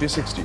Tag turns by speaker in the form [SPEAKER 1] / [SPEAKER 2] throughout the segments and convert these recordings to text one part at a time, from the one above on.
[SPEAKER 1] 360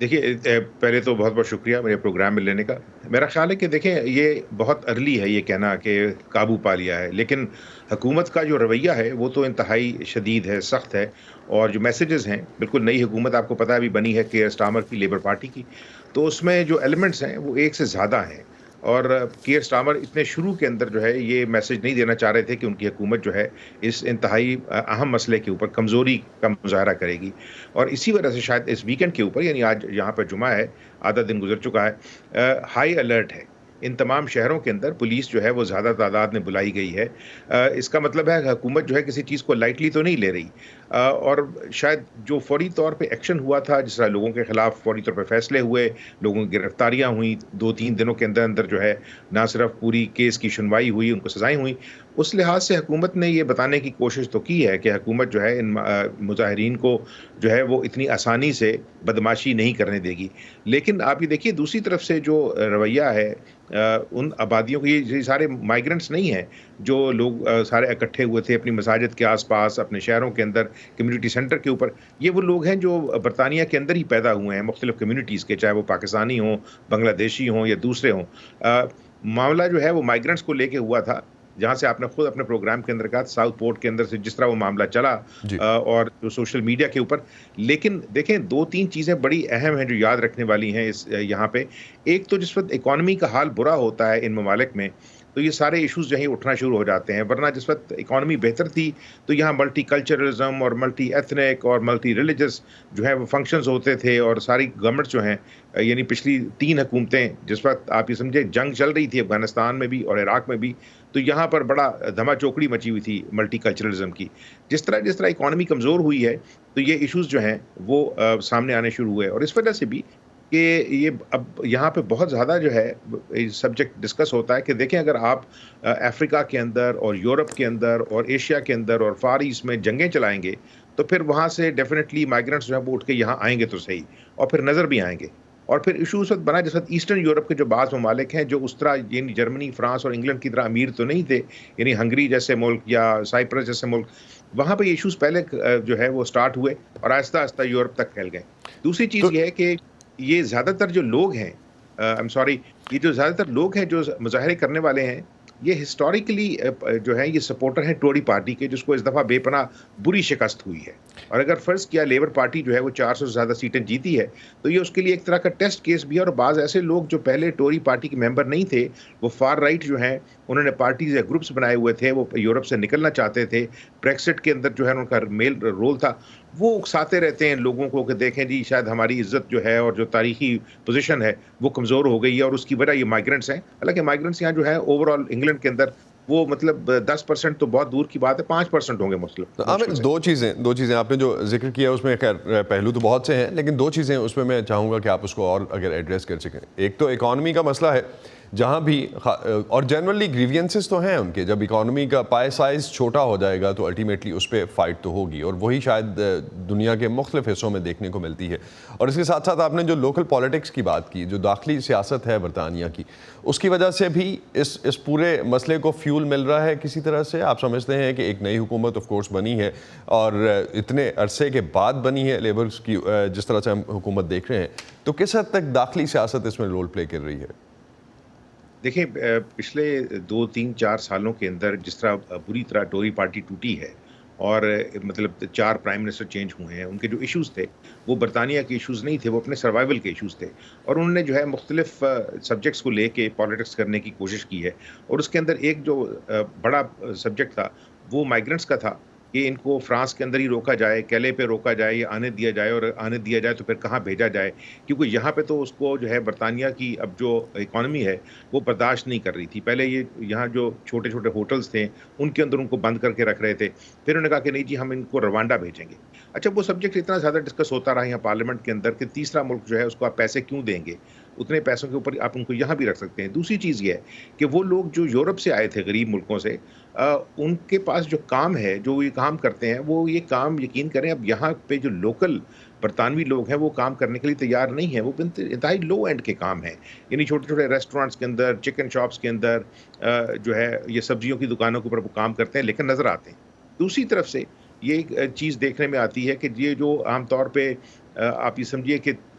[SPEAKER 2] دیکھیے پہلے تو بہت بہت شکریہ میرے پروگرام میں لینے کا. میرا خیال ہے کہ دیکھیں یہ بہت ارلی ہے یہ کہنا کہ قابو پا لیا ہے، لیکن حکومت کا جو رویہ ہے وہ تو انتہائی شدید ہے، سخت ہے. اور جو میسیجز ہیں، بالکل نئی حکومت آپ کو پتہ ہے ابھی بنی ہے کیئر اسٹارمر کی، لیبر پارٹی کی. تو اس میں جو ایلیمنٹس ہیں وہ ایک سے زیادہ ہیں. اور کیئر اسٹارمر اتنے شروع کے اندر جو ہے یہ میسج نہیں دینا چاہ رہے تھے کہ ان کی حکومت جو ہے اس انتہائی اہم مسئلے کے اوپر کمزوری کا مظاہرہ کرے گی. اور اسی وجہ سے شاید اس ویکنڈ کے اوپر، یعنی آج یہاں پہ جمعہ ہے، آدھا دن گزر چکا ہے، ہائی الرٹ ہے. ان تمام شہروں کے اندر پولیس جو ہے وہ زیادہ تعداد میں بلائی گئی ہے. اس کا مطلب ہے کہ حکومت جو ہے کسی چیز کو لائٹلی تو نہیں لے رہی. اور شاید جو فوری طور پہ ایکشن ہوا تھا، جس طرح لوگوں کے خلاف فوری طور پہ فیصلے ہوئے، لوگوں کی گرفتاریاں ہوئیں 2-3 دنوں کے اندر اندر، جو ہے نہ صرف پوری کیس کی سنوائی ہوئی، ان کو سزائیں ہوئیں. اس لحاظ سے حکومت نے یہ بتانے کی کوشش تو کی ہے کہ حکومت جو ہے ان مظاہرین کو جو ہے وہ اتنی آسانی سے بدماشی نہیں کرنے دے گی. لیکن آپ یہ دیکھیے دوسری طرف سے جو رویہ ہے، ان آبادیوں کو، یہ سارے مائیگرنٹس نہیں ہیں جو لوگ سارے اکٹھے ہوئے تھے اپنی مساجد کے آس پاس، اپنے شہروں کے اندر، کمیونٹی سینٹر کے اوپر. یہ وہ لوگ ہیں جو برطانیہ کے اندر ہی پیدا ہوئے ہیں، مختلف کمیونٹیز کے، چاہے وہ پاکستانی ہوں، بنگلہ دیشی ہوں یا دوسرے ہوں. معاملہ جو ہے وہ مائیگرنٹس کو لے کے ہوا تھا، جہاں سے آپ نے خود اپنے پروگرام کے اندر کہا ساؤتھ پورٹ کے اندر سے جس طرح وہ معاملہ چلا،
[SPEAKER 1] جی.
[SPEAKER 2] اور جو سوشل میڈیا کے اوپر. لیکن دیکھیں 2-3 چیزیں بڑی اہم ہیں جو یاد رکھنے والی ہیں اس یہاں پہ. ایک تو جس وقت اکانومی کا حال برا ہوتا ہے ان ممالک میں، تو یہ سارے ایشوز جو ہیں اٹھنا شروع ہو جاتے ہیں. ورنہ جس وقت اکانومی بہتر تھی تو یہاں ملٹی کلچرلزم اور ملٹی ایتھنک اور ملٹی ریلیجس جو ہے وہ فنکشنز ہوتے تھے. اور ساری گورنمنٹ جو ہیں، یعنی پچھلی 3 حکومتیں، جس وقت آپ یہ سمجھے جنگ چل رہی تھی افغانستان میں بھی اور عراق میں بھی، تو یہاں پر بڑا دھما چوکڑی مچی ہوئی تھی ملٹی کلچرلزم کی. جس طرح اکانومی کمزور ہوئی ہے تو یہ ایشوز جو ہیں وہ سامنے آنے شروع ہوئے. اور اس وجہ سے بھی کہ یہ اب یہاں پہ بہت زیادہ جو ہے سبجیکٹ ڈسکس ہوتا ہے کہ دیکھیں اگر آپ افریقہ کے اندر اور یورپ کے اندر اور ایشیا کے اندر اور فار ایسٹ میں جنگیں چلائیں گے تو پھر وہاں سے ڈیفینیٹلی مائیگرنٹس جو ہے وہ اٹھ کے یہاں آئیں گے تو صحیح، اور پھر نظر بھی آئیں گے. اور پھر ایشو اس وقت بنا جس وقت ایسٹرن یورپ کے جو بعض ممالک ہیں جو اس طرح یعنی جرمنی، فرانس اور انگلینڈ کی طرح امیر تو نہیں تھے، یعنی ہنگری جیسے ملک یا سائپرس جیسے ملک، وہاں پہ یہ ایشوز پہلے جو ہے وہ سٹارٹ ہوئے اور آہستہ آہستہ یورپ تک پھیل گئے. دوسری چیز
[SPEAKER 1] تو
[SPEAKER 2] یہ ہے کہ یہ زیادہ تر جو لوگ ہیں، ایم سوری، یہ جو زیادہ تر لوگ ہیں جو مظاہرے کرنے والے ہیں، یہ ہسٹوریکلی جو ہے یہ سپورٹر ہیں ٹوری پارٹی کے، جس کو اس دفعہ بے پناہ بری شکست ہوئی ہے. اور اگر فرض کیا لیبر پارٹی جو ہے وہ 400 سے زیادہ سیٹیں جیتی ہے تو یہ اس کے لیے ایک طرح کا ٹیسٹ کیس بھی ہے. اور بعض ایسے لوگ جو پہلے ٹوری پارٹی کے ممبر نہیں تھے، وہ فار رائٹ جو ہیں، انہوں نے پارٹیز یا گروپس بنائے ہوئے تھے، وہ یورپ سے نکلنا چاہتے تھے، بریکسٹ کے اندر جو ہے ان کا میل رول تھا. وہ اکساتے رہتے ہیں لوگوں کو کہ دیکھیں جی شاید ہماری عزت جو ہے اور جو تاریخی پوزیشن ہے وہ کمزور ہو گئی ہے، اور اس کی وجہ یہ مائیگرنٹس ہیں. حالانکہ مائیگرنٹس یہاں جو ہے اوور آل انگلینڈ کے اندر وہ مطلب 10% تو بہت دور کی بات ہے، 5% ہوں گے
[SPEAKER 1] عامر،
[SPEAKER 2] مشکل سے.
[SPEAKER 1] دو چیزیں آپ نے جو ذکر کیا اس میں خیر پہلو تو بہت سے ہیں، لیکن دو چیزیں اس میں چاہوں گا کہ آپ اس کو اور اگر ایڈریس کر سکیں. ایک تو اکانومی کا مسئلہ ہے، جہاں بھی اور جنرلی گریوینسز تو ہیں ان کے، جب اکانومی کا پائے سائز چھوٹا ہو جائے گا تو الٹیمیٹلی اس پہ فائٹ تو ہوگی، اور وہی شاید دنیا کے مختلف حصوں میں دیکھنے کو ملتی ہے. اور اس کے ساتھ ساتھ آپ نے جو لوکل پالیٹکس کی بات کی، جو داخلی سیاست ہے برطانیہ کی، اس کی وجہ سے بھی اس پورے مسئلے کو فیول مل رہا ہے کسی طرح سے. آپ سمجھتے ہیں کہ ایک نئی حکومت آف کورس بنی ہے اور اتنے عرصے کے بعد بنی ہے لیبرز کی، جس طرح سے ہم حکومت دیکھ رہے ہیں، تو کس حد تک داخلی سیاست اس میں رول پلے کر رہی ہے؟
[SPEAKER 2] دیکھیں پچھلے 2-3-4 سالوں کے اندر جس طرح بری طرح ٹوری پارٹی ٹوٹی ہے، اور مطلب 4 پرائم منسٹر چینج ہوئے ہیں، ان کے جو ایشوز تھے وہ برطانیہ کے ایشوز نہیں تھے، وہ اپنے سروائیول کے ایشوز تھے. اور انہوں نے جو ہے مختلف سبجیکٹس کو لے کے پالیٹکس کرنے کی کوشش کی ہے. اور اس کے اندر ایک جو بڑا سبجیکٹ تھا وہ مائیگرنٹس کا تھا کہ ان کو فرانس کے اندر ہی روکا جائے، کیلے پہ روکا جائے یا آنے دیا جائے، اور آنے دیا جائے تو پھر کہاں بھیجا جائے. کیونکہ یہاں پہ تو اس کو جو ہے برطانیہ کی اب جو اکانومی ہے وہ برداشت نہیں کر رہی تھی. پہلے یہ یہاں جو چھوٹے چھوٹے ہوٹلز تھے ان کے اندر ان کو بند کر کے رکھ رہے تھے، پھر انہوں نے کہا کہ نہیں جی ہم ان کو روانڈا بھیجیں گے. اچھا وہ سبجیکٹ اتنا زیادہ ڈسکس ہوتا رہا یہاں پارلیمنٹ کے اندر کہ تیسرا ملک جو ہے اس کو آپ پیسے کیوں دیں گے، اتنے پیسوں کے اوپر آپ ان کو یہاں بھی رکھ سکتے ہیں. دوسری چیز یہ ہے کہ وہ لوگ جو یورپ سے آئے تھے غریب ملکوں سے، ان کے پاس جو کام ہے، جو یہ کام کرتے ہیں، وہ یہ کام یقین کریں اب یہاں پہ جو لوکل برطانوی لوگ ہیں وہ کام کرنے کے لیے تیار نہیں ہیں. وہ انتہائی لو اینڈ کے کام ہیں، یعنی چھوٹے چھوٹے ریسٹورینٹس کے اندر، چکن شاپس کے اندر، جو ہے یہ سبزیوں کی دکانوں کے اوپر وہ کام کرتے ہیں لیکن نظر آتے ہیں. دوسری طرف سے یہ ایک چیز دیکھنے میں آتی ہے کہ یہ جو عام طور پہ آپ یہ سمجھیے کہ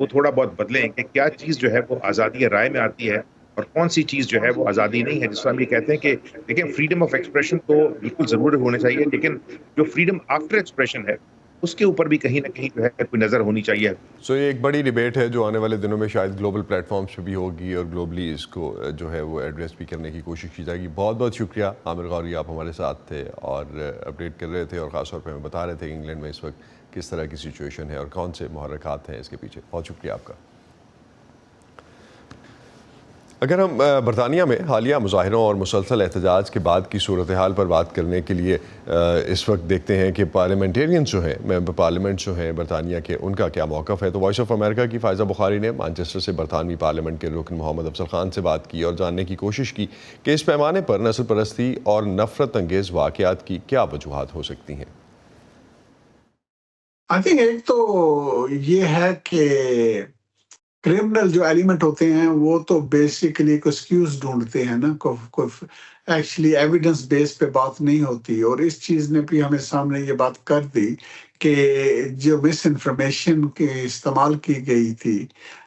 [SPEAKER 2] وہ تھوڑا بہت بدلیں کہ کیا چیز جو ہے وہ آزادی رائے میں آتی ہے اور کون سی چیز جو ہے وہ آزادی نہیں ہے، جس کو ہم یہ کہتے ہیں کہ دیکھیں فریڈم آف ایکسپریشن تو بالکل ضرور ہونا چاہیے، لیکن جو فریڈم آفٹر ایکسپریشن ہے اس کے اوپر بھی کہیں نہ کہیں جو ہے کوئی نظر ہونی چاہیے۔
[SPEAKER 1] سو یہ ایک بڑی ڈیبیٹ ہے جو آنے والے دنوں میں شاید گلوبل پلیٹ فارمز پہ بھی ہوگی اور گلوبلی اس کو جو ہے وہ ایڈریس بھی کرنے کی کوشش کی جائے گی۔ بہت بہت شکریہ عامر غوری، آپ ہمارے ساتھ تھے اور اپڈیٹ کر رہے تھے، اور خاص طور پہ ہمیں بتا رہے تھے کہ انگلینڈ میں اس وقت کس طرح کی سچویشن ہے اور کون سے محرکات ہیں اس کے پیچھے۔ بہت شکریہ آپ کا۔ اگر ہم برطانیہ میں حالیہ مظاہروں اور مسلسل احتجاج کے بعد کی صورتحال پر بات کرنے کے لیے اس وقت دیکھتے ہیں کہ پارلیمنٹیرینز جو ہیں، ممبر پارلیمنٹ جو ہیں برطانیہ کے، ان کا کیا موقف ہے، تو وائس آف امریکہ کی فائزہ بخاری نے مانچسٹر سے برطانوی پارلیمنٹ کے رکن محمد افضل خان سے بات کی اور جاننے کی کوشش کی کہ اس پیمانے پر نسل پرستی اور نفرت انگیز واقعات کی کیا وجوہات ہو سکتی ہیں۔
[SPEAKER 3] آئی تھنک ایک تو یہ ہے کہ کرمنل جو ایلیمنٹ ہوتے ہیں وہ تو بیسیکلی کو ایکسکیوز ڈھونڈتے ہیں نا، کوئی ایکچولی ایویڈنس بیس پہ بات نہیں ہوتی، اور اس چیز نے بھی ہمیں سامنے یہ بات کر دی کہ جو مس انفارمیشن کے استعمال کی گئی تھی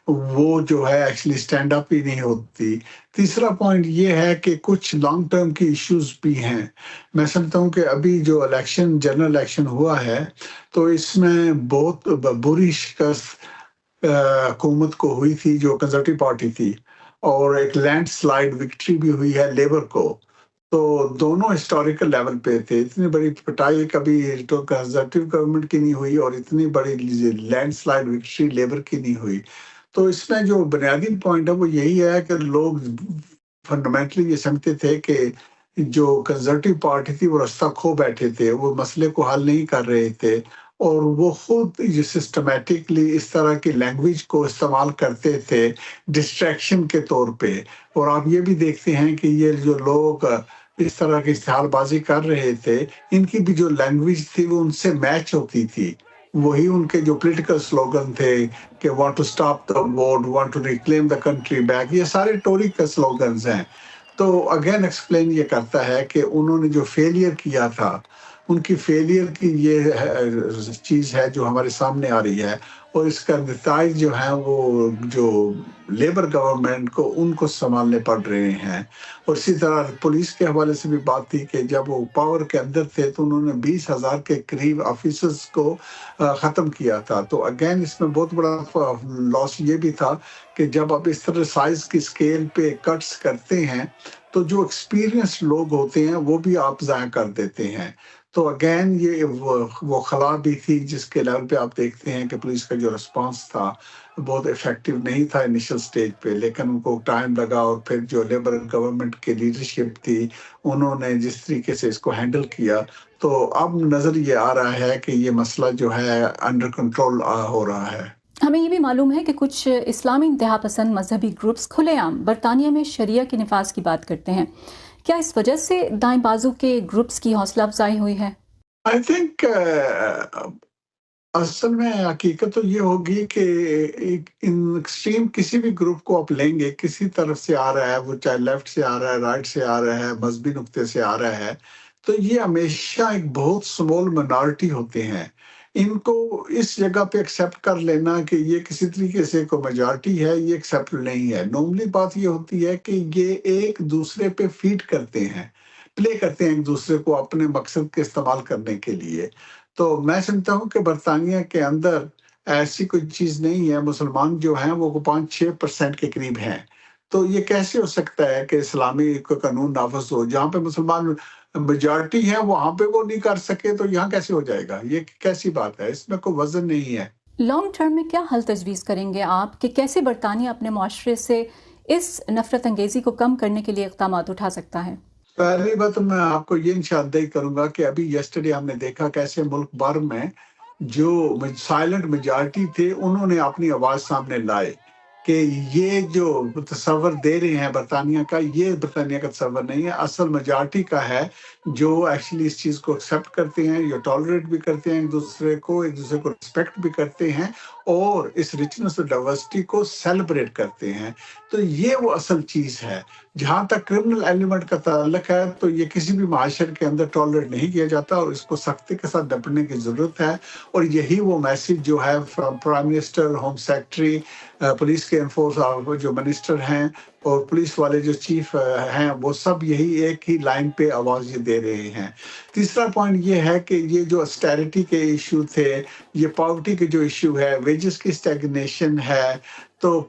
[SPEAKER 3] وہ جو ہے ایکچولی اسٹینڈ اپ ہی نہیں ہوتی۔ تیسرا پوائنٹ یہ ہے کہ کچھ لانگ ٹرم کی ایشوز بھی ہیں۔ میں سمجھتا ہوں کہ ابھی جو الیکشن، جنرل الیکشن ہوا ہے تو اس میں بہت بری شکست حکومت کو ہوئی تھی جو کنزرویٹو پارٹی تھی، اور ایک لینڈ سلائیڈ وکٹری بھی ہوئی ہے لیبر کو۔ تو دونوں ہسٹوریکل لیول پہ تھے، اتنی بڑی پٹائی کبھی کنزرویٹو گورنمنٹ کی نہیں ہوئی اور اتنی بڑی لینڈ سلائیڈ وکٹری لیبر کی نہیں ہوئی۔ تو اس میں جو بنیادی پوائنٹ ہے وہ یہی ہے کہ لوگ فنڈامنٹلی یہ سمجھتے تھے کہ جو کنزرویٹو پارٹی تھی وہ رستہ کھو بیٹھے تھے، وہ مسئلے کو حل نہیں کر رہے تھے، اور وہ خود یہ سسٹمیٹکلی اس طرح کی لینگویج کو استعمال کرتے تھے ڈسٹریکشن کے طور پہ۔ اور آپ یہ بھی دیکھتے ہیں کہ یہ جو لوگ اس طرح کی اشتہار بازی کر رہے تھے، ان کی بھی جو لینگویج تھی وہ ان سے میچ ہوتی تھی، وہی ان کے جو پولیٹیکل سلوگن تھے کہ want to stop the war, want to reclaim the country back, یہ سارے ٹوری کے سلوگنز ہیں۔ تو اگین ایکسپلین یہ کرتا ہے کہ انہوں نے جو فیلئر کیا تھا، ان کی فیلئر کی یہ چیز ہے جو ہمارے سامنے آ رہی ہے، اور اس کا نتائج جو ہیں وہ جو لیبر گورنمنٹ کو ان کو سنبھالنے پڑ رہے ہیں۔ اور اسی طرح پولیس کے حوالے سے بھی بات تھی کہ جب وہ پاور کے اندر تھے تو انہوں نے 20,000 کے قریب آفیسرز کو ختم کیا تھا۔ تو اگین اس میں بہت بڑا لاس یہ بھی تھا کہ جب آپ اس طرح سائز کی اسکیل پہ کٹس کرتے ہیں تو جو ایکسپیرینس لوگ ہوتے ہیں وہ بھی آپ ضائع کر دیتے ہیں۔ تو اگین یہ وہ خلا بھی تھی جس کے لیول پہ آپ دیکھتے ہیں کہ پولیس کا جو رسپانس تھا بہت افیکٹو نہیں تھا انیشل سٹیج پہ، لیکن ان کو ٹائم لگا، اور پھر جو لیبر گورنمنٹ کی لیڈرشپ تھی انہوں نے جس طریقے سے اس کو ہینڈل کیا، تو اب نظر یہ آ رہا ہے کہ یہ مسئلہ جو ہے انڈر کنٹرول ہو رہا ہے۔
[SPEAKER 4] ہمیں یہ بھی معلوم ہے کہ کچھ اسلامی انتہا پسند مذہبی گروپس کھلے عام برطانیہ میں شریعہ کے نفاذ کی بات کرتے ہیں۔ کیا اس وجہ سے دائیں بازو کے گروپس کی حوصلہ افزائی ہوئی ہے؟
[SPEAKER 3] آئی تھنک اصل میں حقیقت تو یہ ہوگی کہ ان ایکسٹریم کسی بھی گروپ کو آپ لیں گے، کسی طرف سے آ رہا ہے، وہ چاہے لیفٹ سے آ رہا ہے، رائٹ سے آ رہا ہے، مذہبی نقطے سے آ رہا ہے، تو یہ ہمیشہ ایک بہت سمول منارٹی ہوتے ہیں۔ ان کو اس جگہ پہ ایکسیپٹ کر لینا کہ یہ کسی طریقے سے کوئی میجارٹی ہے، یہ ایکسیپٹ نہیں ہے۔ نارملی بات یہ ہوتی ہے کہ یہ ایک دوسرے پہ فیڈ کرتے ہیں، پلے کرتے ہیں ایک دوسرے کو اپنے مقصد کے استعمال کرنے کے لیے۔ تو میں سمجھتا ہوں کہ برطانیہ کے اندر ایسی کوئی چیز نہیں ہے، مسلمان جو ہیں وہ 5-6% کے قریب ہیں۔ تو یہ کیسے ہو سکتا ہے کہ اسلامی قانون نافذ ہو جہاں پہ مسلمان میجارٹی ہے، وہاں پہ وہ نہیں کر سکے تو یہاں کیسے ہو جائے گا؟ یہ کیسی بات ہے؟ اس میں کوئی وزن نہیں ہے۔
[SPEAKER 4] لانگ ٹرم میں کیا حل تجویز کریں گے آپ کہ کیسے برطانیہ اپنے معاشرے سے اس نفرت انگیزی کو کم کرنے کے لیے اقدامات اٹھا سکتا ہے؟
[SPEAKER 3] پہلی بات میں آپ کو یہ نشاندہی کروں گا کہ ابھی یسٹرڈے ہم نے دیکھا کیسے ملک بھر میں جو سائلنٹ میجارٹی تھے انہوں نے اپنی آواز سامنے لائے کہ یہ جو تصور دے رہے ہیں برطانیہ کا، یہ برطانیہ کا تصور نہیں ہے، اصل میجارٹی کا ہے، جو ایکچولی اس چیز کو ایکسیپٹ کرتے ہیں، یہ ٹالریٹ بھی کرتے ہیں ایک دوسرے کو رسپیکٹ بھی کرتے ہیں، اور اس رچنس اور ڈائیورسٹی کو سیلیبریٹ کرتے ہیں۔ تو یہ وہ اصل چیز ہے۔ جہاں تک کرمنل ایلیمنٹ کا تعلق ہے تو یہ کسی بھی معاشرے کے اندر ٹالریٹ نہیں کیا جاتا اور اس کو سختی کے ساتھ ڈپٹنے کی ضرورت ہے. اور یہی وہ میسج جو ہے prime minister, home secretary, police کے انفورس جو منسٹر ہیں اور پولیس والے جو چیف ہیں وہ سب یہی ایک ہی لائن پہ آواز یہ دے رہے ہیں. تیسرا پوائنٹ یہ ہے کہ یہ جو اسٹیرٹی کے ایشو تھے، یہ پاورٹی کے جو ایشو ہے، ویجز کی اسٹیگنیشن ہے، تو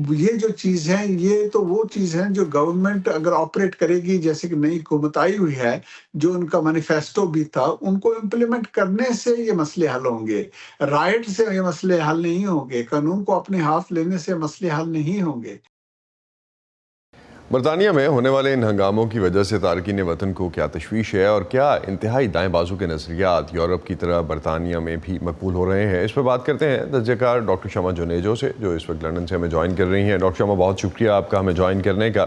[SPEAKER 3] یہ جو چیز ہے یہ تو وہ چیز ہے جو گورنمنٹ اگر آپریٹ کرے گی، جیسے کہ نئی حکومت آئی ہوئی ہے، جو ان کا مینیفیسٹو بھی تھا، ان کو امپلیمنٹ کرنے سے یہ مسئلے حل ہوں گے. رائٹ سے یہ مسئلے حل نہیں ہوں گے، قانون کو اپنے ہاتھ لینے سے مسئلے حل نہیں ہوں گے.
[SPEAKER 1] برطانیہ میں ہونے والے ان ہنگاموں کی وجہ سے تارکین وطن کو کیا تشویش ہے، اور کیا انتہائی دائیں بازو کے نظریات یورپ کی طرح برطانیہ میں بھی مقبول ہو رہے ہیں؟ اس پہ بات کرتے ہیں درجہ کار ڈاکٹر شمع جونیجو سے، جو اس وقت لندن سے ہمیں جوائن کر رہی ہیں. ڈاکٹر شمع، بہت شکریہ آپ کا ہمیں جوائن کرنے کا.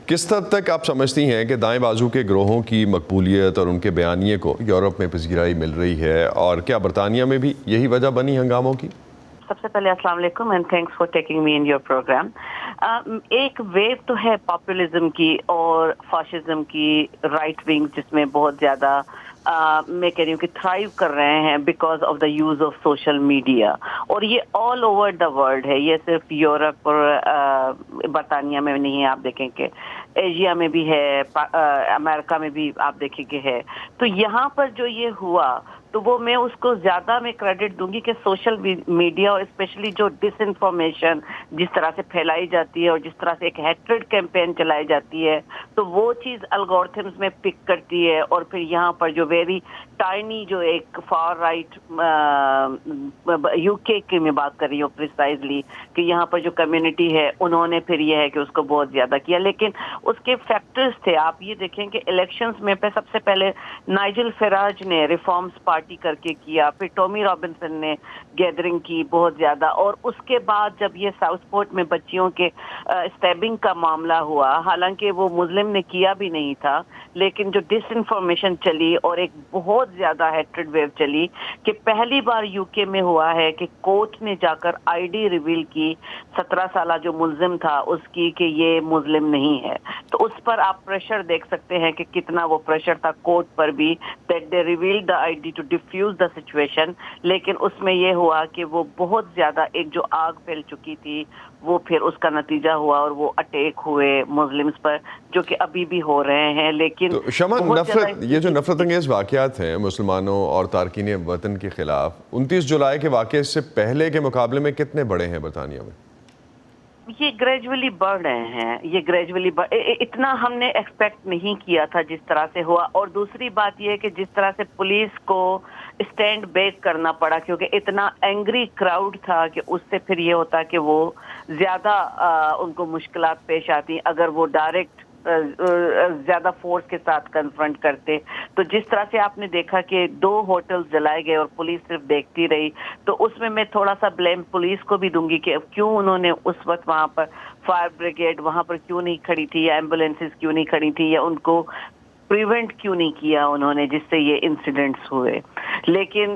[SPEAKER 1] کس حد تک آپ سمجھتی ہیں کہ دائیں بازو کے گروہوں کی مقبولیت اور ان کے بیانیے کو یورپ میں پذیرائی مل رہی ہے، اور کیا برطانیہ میں بھی یہی وجہ بنی ہنگاموں کی؟
[SPEAKER 5] سب سے پہلے السلام علیکم and thanks for taking me in your program. ایک ویو تو ہے پاپولزم کی اور فاشزم کی، رائٹ ونگ جس میں بہت زیادہ میں کہہ رہی ہوں کہ تھرائیو کر رہے ہیں because of the use of social media, اور یہ آل اوور دا ورلڈ ہے، یہ صرف یورپ اور برطانیہ میں نہیں ہے. آپ دیکھیں کہ ایشیا میں بھی ہے، امریکہ میں بھی آپ دیکھیں کہ ہے. تو یہاں پر جو یہ ہوا تو وہ میں اس کو زیادہ میں کریڈٹ دوں گی کہ سوشل میڈیا اور اسپیشلی جو ڈس انفارمیشن جس طرح سے پھیلائی جاتی ہے اور جس طرح سے ایک ہیٹریڈ کیمپین چلائی جاتی ہے، تو وہ چیز الگورتھمز میں پک کرتی ہے. اور پھر یہاں پر جو ویری ٹائنی جو ایک فار رائٹ یو کے کی میں بات کر رہی ہوں پریسائزلی، کہ یہاں پر جو کمیونٹی ہے انہوں نے پھر یہ ہے کہ اس کو بہت زیادہ کیا. لیکن اس کے فیکٹرز تھے، آپ یہ دیکھیں کہ الیکشنز میں سب سے پہلے نائجل فراج نے ریفارمز پارٹی کر کے کیا، پھر ٹامی رابنسن نے گیدرنگ کی بہت زیادہ، اور اس کے بعد جب یہ ساؤتھ پورٹ میں بچیوں کے اسٹیبنگ کا معاملہ ہوا، حالانکہ وہ مسلم نے کیا بھی نہیں تھا، لیکن جو ڈس انفارمیشن چلی اور ایک بہت زیادہ ہیٹریڈ ویو چلی کہ پہلی بار یو کے میں ہوا ہے کہ کورٹ نے جا کر آئی ڈی ریویل کی 17 سالہ جو ملزم تھا اس کی، کہ یہ مسلم نہیں ہے. تو اس پر آپ پریشر دیکھ سکتے ہیں کہ کتنا وہ پریشر تھا کورٹ پر بھی، that they reveal the I D to defuse the situation. لیکن اس میں یہ ہوا کہ وہ بہت زیادہ ایک جو آگ پھیل چکی تھی وہ پھر اس کا نتیجہ ہوا اور وہ اٹیک ہوئے مسلمز پر، جو کہ ابھی بھی ہو رہے ہیں. لیکن
[SPEAKER 1] تو شمع، یہ جو نفرت انگیز واقعات ہیں مسلمانوں اور تارکین وطن کے خلاف 29 جولائی کے واقعے سے پہلے کے مقابلے میں کتنے بڑے ہیں برطانیہ میں؟
[SPEAKER 5] یہ گریجولی بڑھ رہے ہیں، یہ گریجولی اتنا ہم نے ایکسپیکٹ نہیں کیا تھا جس طرح سے ہوا. اور دوسری بات یہ کہ جس طرح سے پولیس کو اسٹینڈ بیک کرنا پڑا، کیونکہ اتنا اینگری کراؤڈ تھا کہ اس سے پھر یہ ہوتا کہ وہ زیادہ ان کو مشکلات پیش آتی اگر وہ ڈائریکٹ زیادہ فورس کے ساتھ کنفرنٹ کرتے. تو جس طرح سے آپ نے دیکھا کہ 2 ہوٹل جلائے گئے اور پولیس صرف دیکھتی رہی، تو اس میں تھوڑا سا بلیم پولیس کو بھی دوں گی کہ کیوں انہوں نے اس وقت وہاں پر فائر بریگیڈ وہاں پر کیوں نہیں کھڑی تھی، یا ایمبولینسز کیوں نہیں کھڑی تھی، یا ان کو پریونٹ کیوں نہیں کیا انہوں نے جس سے یہ انسیڈنٹس ہوئے. لیکن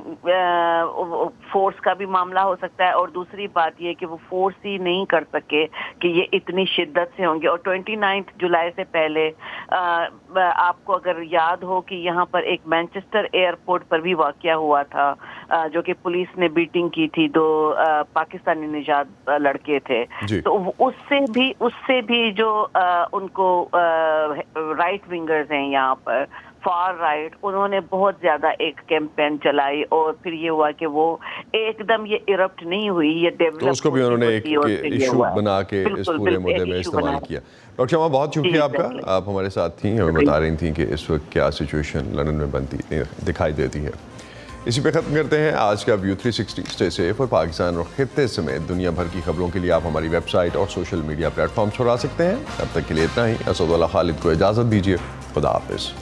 [SPEAKER 5] فورس کا بھی معاملہ ہو سکتا ہے، اور دوسری بات یہ کہ وہ فورس ہی نہیں کر سکے کہ یہ اتنی شدت سے ہوں گے. اور 29 جولائی سے پہلے آپ کو اگر یاد ہو کہ یہاں پر ایک مینچسٹر ایئرپورٹ پر بھی واقعہ ہوا تھا، جو کہ پولیس نے بیٹنگ کی تھی، 2 پاکستانی نژاد لڑکے تھے. تو اس سے بھی جو ان کو رائٹ ونگرز ہیں یہاں پر فار رائٹ، انہوں نے بہت زیادہ ایک کیمپین چلائی، اور پھر یہ ہوا کہ وہ ایک دم یہ ایرپٹ نہیں ہوئی، یہ ڈیولپ،
[SPEAKER 1] تو اس کو بھی انہوں نے ایک ایشو بنا کے اس پورے مدعے میں استعمال کیا. ڈاکٹر شمع، بہت شکریہ آپ کا، آپ ہمارے ساتھ تھیں، ہمیں بتا رہی تھیں کہ اس وقت کیا سچویشن لندن میں بنتی دکھائی دیتی ہے. اسی پہ ختم کرتے ہیں آج کا ویو 360. اسٹے سیف، اور پاکستان اور خطے سمیت دنیا بھر کی خبروں کے لیے آپ ہماری ویب سائٹ اور سوشل میڈیا پلیٹ فارمز پر آ سکتے ہیں. اب تک کے لیے اتنا ہی. اسد اللہ خالد کو اجازت دیجیے. خدا حافظ.